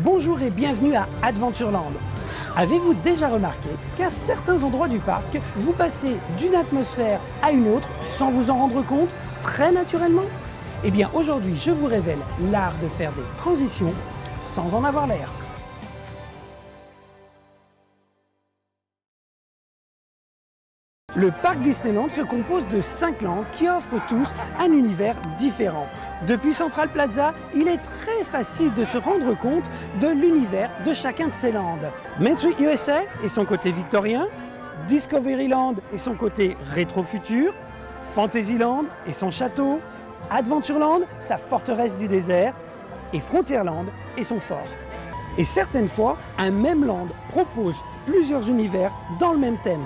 Bonjour et bienvenue à Adventureland. Avez-vous déjà remarqué qu'à certains endroits du parc, vous passez d'une atmosphère à une autre sans vous en rendre compte, très naturellement? Eh bien aujourd'hui, je vous révèle l'art de faire des transitions sans en avoir l'air. Le parc Disneyland se compose de 5 landes qui offrent tous un univers différent. Depuis Central Plaza, il est très facile de se rendre compte de l'univers de chacun de ces landes. Main Street USA et son côté victorien, Discoveryland et son côté rétro-futur, Fantasyland et son château, Adventureland, sa forteresse du désert, et Frontierland et son fort. Et certaines fois, un même land propose plusieurs univers dans le même thème.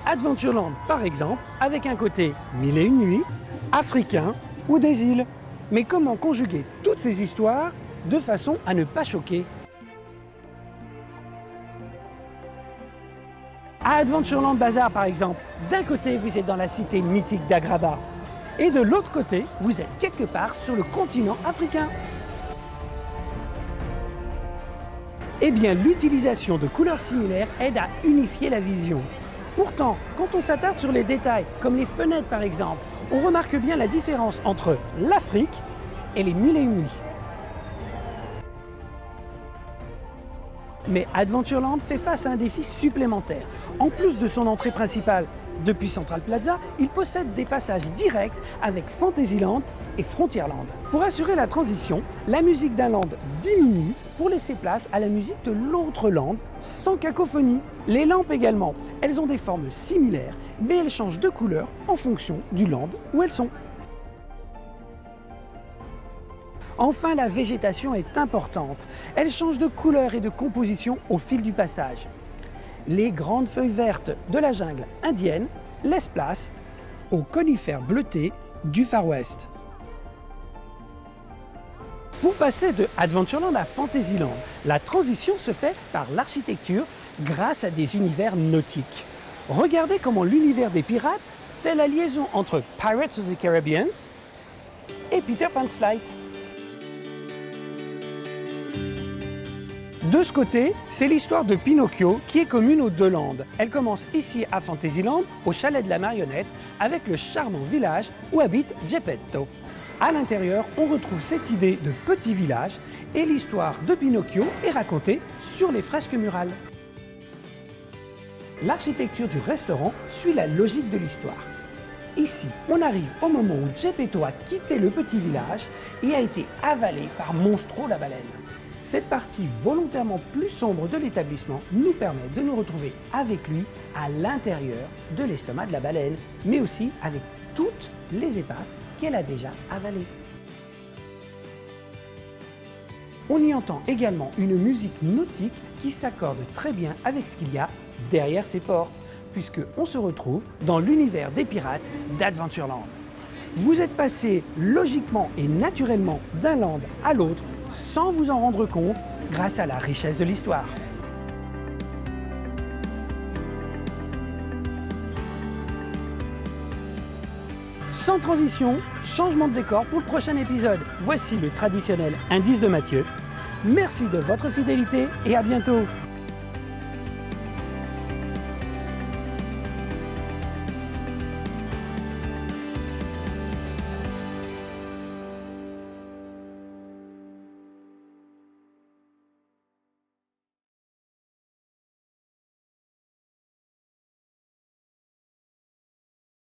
Adventureland, par exemple, avec un côté Mille et une nuits, africain ou des îles. Mais comment conjuguer toutes ces histoires de façon à ne pas choquer? À Adventureland Bazaar, par exemple, d'un côté, vous êtes dans la cité mythique d'Agrabah, et de l'autre côté, vous êtes quelque part sur le continent africain. Eh bien, l'utilisation de couleurs similaires aide à unifier la vision. Pourtant, quand on s'attarde sur les détails, comme les fenêtres par exemple, on remarque bien la différence entre l'Afrique et les Mille et une nuits. Mais Adventureland fait face à un défi supplémentaire. En plus de son entrée principale depuis Central Plaza, il possède des passages directs avec Fantasyland et Frontierland. Pour assurer la transition, la musique d'un land diminue pour laisser place à la musique de l'autre land sans cacophonie. Les lampes également, elles ont des formes similaires, mais elles changent de couleur en fonction du land où elles sont. Enfin, la végétation est importante. Elle change de couleur et de composition au fil du passage. Les grandes feuilles vertes de la jungle indienne laissent place aux conifères bleutés du Far West. Pour passer de Adventureland à Fantasyland, la transition se fait par l'architecture grâce à des univers nautiques. Regardez comment l'univers des pirates fait la liaison entre Pirates of the Caribbean et Peter Pan's Flight. De ce côté, c'est l'histoire de Pinocchio qui est commune aux deux landes. Elle commence ici à Fantasyland, au chalet de la marionnette, avec le charmant village où habite Geppetto. À l'intérieur, on retrouve cette idée de petit village et l'histoire de Pinocchio est racontée sur les fresques murales. L'architecture du restaurant suit la logique de l'histoire. Ici, on arrive au moment où Geppetto a quitté le petit village et a été avalé par Monstro la baleine. Cette partie volontairement plus sombre de l'établissement nous permet de nous retrouver avec lui à l'intérieur de l'estomac de la baleine, mais aussi avec toutes les épaves qu'elle a déjà avalées. On y entend également une musique nautique qui s'accorde très bien avec ce qu'il y a derrière ces portes, puisqu'on se retrouve dans l'univers des pirates d'Adventureland. Vous êtes passé logiquement et naturellement d'un land à l'autre sans vous en rendre compte grâce à la richesse de l'histoire. Sans transition, changement de décor pour le prochain épisode. Voici le traditionnel indice de Mathieu. Merci de votre fidélité et à bientôt.